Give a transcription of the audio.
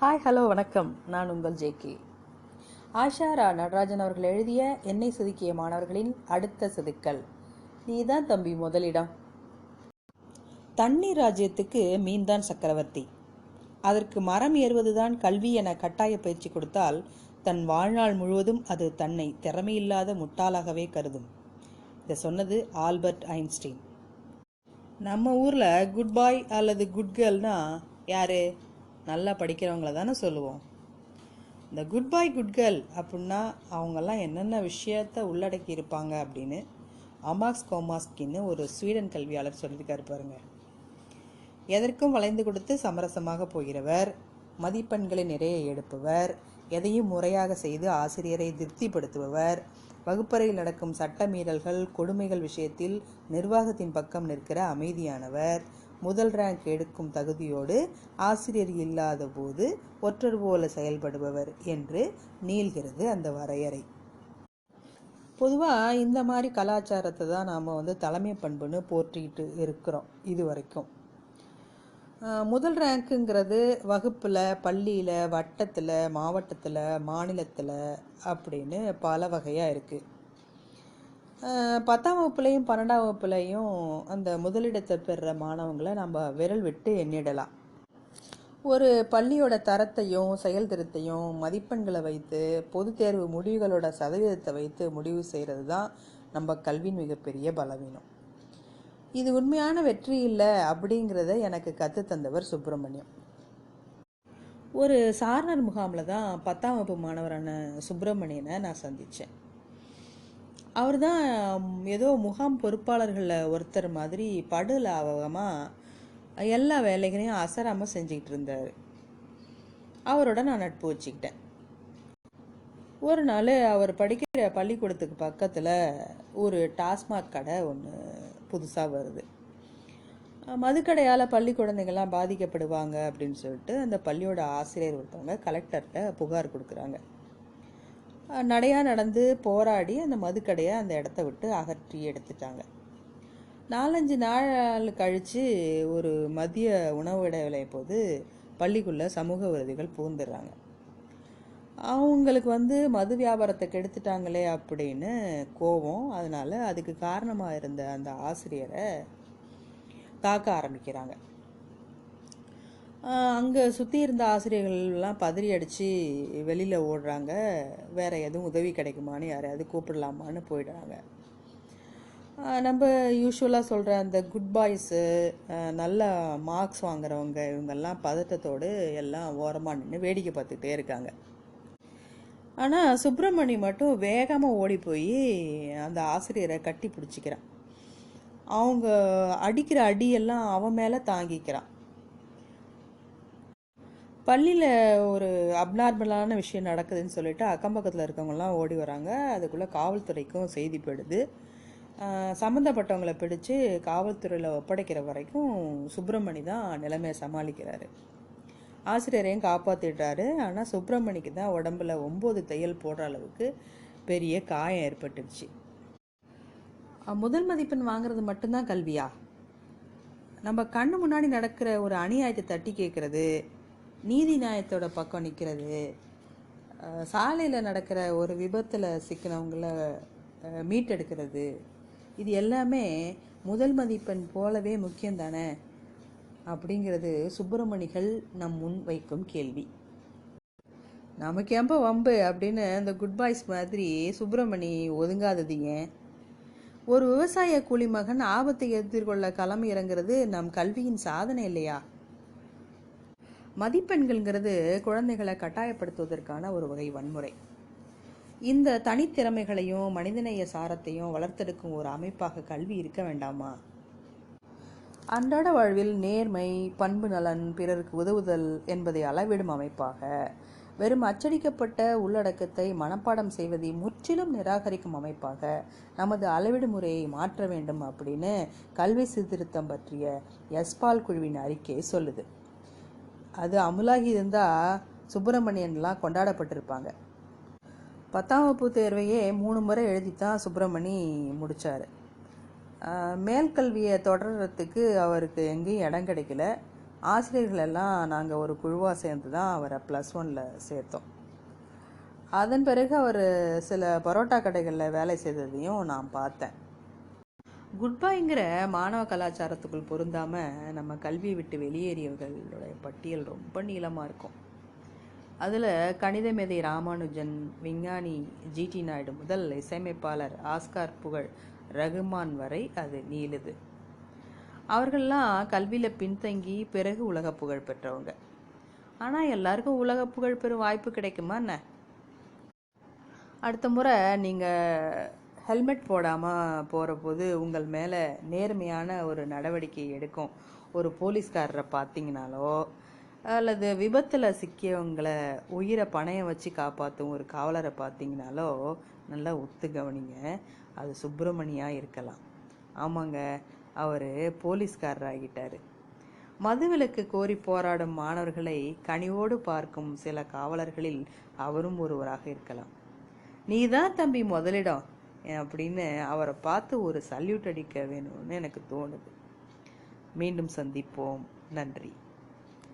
Hi hello வணக்கம். நான் உங்கள் ஜேகே. ஆஷா ரா நடராஜன் அவர்கள் எழுதிய என்னை செதுக்கிய மாணவர்களின் அடுத்த செதுக்கல். நீதான் தம்பி முதலிடம். தண்ணீர் ராஜ்யத்துக்கு மீன்தான் சக்கரவர்த்தி. அதற்கு மரம் ஏறுவதுதான் கல்வி என கட்டாய பயிற்சி கொடுத்தால் தன் வாழ்நாள் முழுவதும் அது தன்னை திறமையில்லாத முட்டாளாகவே கருதும். இதை சொன்னது ஆல்பர்ட் ஐன்ஸ்டீன். நம்ம ஊரில் குட் பாய் அல்லது குட் கேர்ள்னா யாரு? நல்லா படிக்கிறவங்கள தானே சொல்லுவோம். இந்த குட் பாய் குட் கேர்ள் அப்படின்னா அவங்கெல்லாம் என்னென்ன விஷயத்த உள்ளடக்கி இருப்பாங்க அப்படின்னு அமாக்ஸ் கோமாஸ்கின்னு ஒரு ஸ்வீடன் கல்வியாளர் சொல்லியிருக்காரு பாருங்க. எதற்கும் வளைந்து கொடுத்து சமரசமாக போகிறவர், மதிப்பெண்களை நிறைய எடுப்பவர், எதையும் முறையாக செய்து ஆசிரியரை திருப்திப்படுத்துபவர், வகுப்பறையில் நடக்கும் சட்ட மீறல்கள் கொடுமைகள் விஷயத்தில் நிர்வாகத்தின் பக்கம் நிற்கிற அமைதியானவர், முதல் ரேங்க் எடுக்கும் தகுதியோடு ஆசிரியர் இல்லாத போது ஒற்றர் போல செயல்படுபவர் என்று நீள்கிறது அந்த வரையறை. பொதுவாக இந்த மாதிரி கலாச்சாரத்தை தான் நாம் தலைமை பண்புன்னு போற்றிக்கிட்டு இருக்கிறோம் இது வரைக்கும். முதல் ரேங்க்குங்கிறது வகுப்பில், பள்ளியில், வட்டத்தில், மாவட்டத்தில், மாநிலத்தில் அப்படின்னு பல வகையாக இருக்குது. 10ஆம் வகுப்புலையும் 12ஆம் வகுப்புலையும் அந்த முதலிடத்தை பெறுற மாணவங்களை நம்ம விரல் விட்டு எண்ணிடலாம். ஒரு பள்ளியோட தரத்தையும் செயல்திறத்தையும் மதிப்பெண்களை வைத்து பொது தேர்வு முடிவுகளோட சதவீதத்தை வைத்து முடிவு செய்கிறது தான் நம்ம கல்வியின் மிகப்பெரிய பலவீனம். இது உண்மையான வெற்றி இல்லை அப்படிங்கிறத எனக்கு கற்றுத்தந்தவர் சுப்பிரமணியம். ஒரு சாரணர் முகாமில் தான் 10ஆம் வகுப்பு மாணவரான சுப்பிரமணியனை நான் சந்தித்தேன். அவர் தான் ஏதோ முகாம் பொறுப்பாளர்களில் ஒருத்தர் மாதிரி லாபகமாக எல்லா வேலைகளையும் அசராமல் செஞ்சுக்கிட்டு இருந்தார். அவரோட நான் நட்பு வச்சுக்கிட்டேன். ஒரு நாள் அவர் படிக்கிற பள்ளிக்கூடத்துக்கு பக்கத்தில் ஒரு டாஸ்மாக் கடை ஒன்று புதுசாக வருது. மதுக்கடையால் பள்ளி குழந்தைகள்லாம் பாதிக்கப்படுவாங்க அப்படின்னு சொல்லிட்டு அந்த பள்ளியோட ஆசிரியர் ஒருத்தவங்க கலெக்டர்கிட்ட புகார் கொடுக்குறாங்க. நடையாக நடந்து போராடி அந்த மதுக்கடையை அந்த இடத்த விட்டு அகற்றி எடுத்துட்டாங்க. 4-5 நாள் கழித்து ஒரு மதிய உணவு இடைவேளை போது பள்ளிக்குள்ளே சமூக விரோதிகள் புகுந்துடுறாங்க. அவங்களுக்கு மது வியாபாரத்தை கெடுத்துட்டாங்களே அப்படின்னு கோபம். அதனால் அதுக்கு காரணமாக இருந்த அந்த ஆசிரியரை தாக்க ஆரம்பிக்கிறாங்க. அங்கே சுற்றி இருந்த ஆசிரியர்கள்லாம் பதறி அடித்து வெளியில் ஓடுறாங்க. வேறு எதுவும் உதவி கிடைக்குமான்னு யாரையாவது கூப்பிடலாமான்னு போயிடுறாங்க. நம்ம யூஸ்வலாக சொல்கிற அந்த குட் பாய்ஸு, நல்ல மார்க்ஸ் வாங்குறவங்க, இவங்கெல்லாம் பதட்டத்தோடு எல்லாம் ஓரமாக நின்று வேடிக்கை பார்த்துக்கிட்டே இருக்காங்க. ஆனால் சுப்பிரமணி மட்டும் வேகமாக ஓடி போய் அந்த ஆசிரியரை கட்டி பிடிச்சிக்கிறான். அவங்க அடிக்கிற அடியெல்லாம் அவன் மேலே தாங்கிக்கிறான். பள்ளியில் ஒரு அப்நார்மலான விஷயம் நடக்குதுன்னு சொல்லிட்டு அக்கம் பக்கத்தில் இருக்கவங்கலாம் ஓடி வராங்க. அதுக்குள்ளே காவல்துறைக்கும் செய்தி போயிடுது. சம்மந்தப்பட்டவங்களை பிடிச்சு காவல்துறையில் ஒப்படைக்கிற வரைக்கும் சுப்பிரமணி தான் நிலைமையை சமாளிக்கிறாரு. ஆசிரியரையும் காப்பாற்றிடுறாரு. ஆனால் சுப்பிரமணிக்கு தான் உடம்புல 9 தையல் போடுற அளவுக்கு பெரிய காயம் ஏற்பட்டுடுச்சு. முதல் மதிப்பெண் வாங்குறது மட்டும்தான் கல்வியா? நம்ம கண்ணு முன்னாடி நடக்கிற ஒரு அநியாயத்தை தட்டி கேட்குறது, நீதி நியாயத்தோட பக்கம் நிற்கிறது, சாலையில் நடக்கிற ஒரு விபத்தில் சிக்கினவங்கள மீட்டெடுக்கிறது, இது எல்லாமே முதல் மதிப்பெண் போலவே முக்கியம் தானே அப்படிங்கிறது சுப்பிரமணிகள் நம் முன் வைக்கும் கேள்வி. நமக்கு ஏன்ப வம்பு அப்படின்னு அந்த குட் பாய்ஸ் மாதிரி சுப்பிரமணி ஒதுங்காதது ஏன்? ஒரு விவசாய கூலி மகன் ஆபத்தை எதிர்கொள்ள களம் இறங்குறது நம் கல்வியின் சாதனை இல்லையா? மதிப்பெண்கள்ங்கிறது குழந்தைகளை கட்டாயப்படுத்துவதற்கான ஒரு வகை வன்முறை. இந்த தனித்திறமைகளையும் மனிதநேய சாரத்தையும் வளர்த்தெடுக்கும் ஒரு அமைப்பாக கல்வி இருக்க வேண்டாமா? அன்றாட வாழ்வில் நேர்மை, பண்பு நலன், பிறருக்கு உதவுதல் என்பதை அளவிடும் அமைப்பாக, வெறும் அச்சடிக்கப்பட்ட உள்ளடக்கத்தை மனப்பாடம் செய்வதை முற்றிலும் நிராகரிக்கும் அமைப்பாக நமது அளவீடு முறையை மாற்ற வேண்டும் அப்படின்னு கல்வி சீர்திருத்தம் பற்றிய எஸ்பால் குழுவின் அறிக்கை சொல்லுது. அது அமுலாகி இருந்தால் சுப்பிரமணியன்லாம் கொண்டாடப்பட்டிருப்பாங்க. 10ஆம் வகுப்பு தேர்வையே 3 முறை எழுதித்தான் சுப்பிரமணி முடித்தார். மேல்கல்வியை தொடர்றதுக்கு அவருக்கு எங்கேயும் இடம் கிடைக்கல. ஆசிரியர்கள் எல்லாம் நாங்கள் ஒரு குழுவாக சேர்ந்து தான் அவரை +1 சேர்த்தோம். அதன் பிறகு அவர் சில பரோட்டா கடைகளில் வேலை செய்ததையும் நான் பார்த்தேன். குட்பாய்ங்கிற மாணவ கலாச்சாரத்துக்குள் பொருந்தாமல் நம்ம கல்வியை விட்டு வெளியேறியவர்களுடைய பட்டியல் ரொம்ப நீளமாக இருக்கும். அதில் கணித மேதை ராமானுஜன், விஞ்ஞானி ஜிடி நாயுடு முதல் இசையமைப்பாளர் ஆஸ்கார் புகழ் ரகுமான் வரை அது நீளுது. அவர்கள்லாம் கல்வியில் பின்தங்கி பிறகு உலக புகழ் பெற்றவங்க. ஆனால் எல்லாருக்கும் உலக புகழ் பெறும் வாய்ப்பு கிடைக்குமா என்ன? அடுத்த முறை நீங்கள் ஹெல்மெட் போடாமல் போகிற போது உங்கள் மேலே நேர்மையான ஒரு நடவடிக்கை எடுக்கும் ஒரு போலீஸ்காரரை பார்த்தீங்கனாலோ, அல்லது விபத்தில் சிக்கியவங்களை உயிரை பணையம் வச்சு காப்பாற்றும் ஒரு காவலரை பார்த்தீங்கனாலோ நல்லா ஒத்து கவனிங்க. அது சுப்பிரமணியா இருக்கலாம். ஆமாங்க, அவர் போலீஸ்காரராகிட்டார். மதுவிலக்கு கோரி போராடும் மாணவர்களை கனிவோடு பார்க்கும் சில காவலர்களில் அவரும் ஒருவராக இருக்கலாம். நீ தான் தம்பி முதலிடம் அப்படின்னு அவரை பார்த்து ஒரு சல்யூட் அடிக்க வேணும்னு எனக்கு தோணுது. மீண்டும் சந்திப்போம். நன்றி.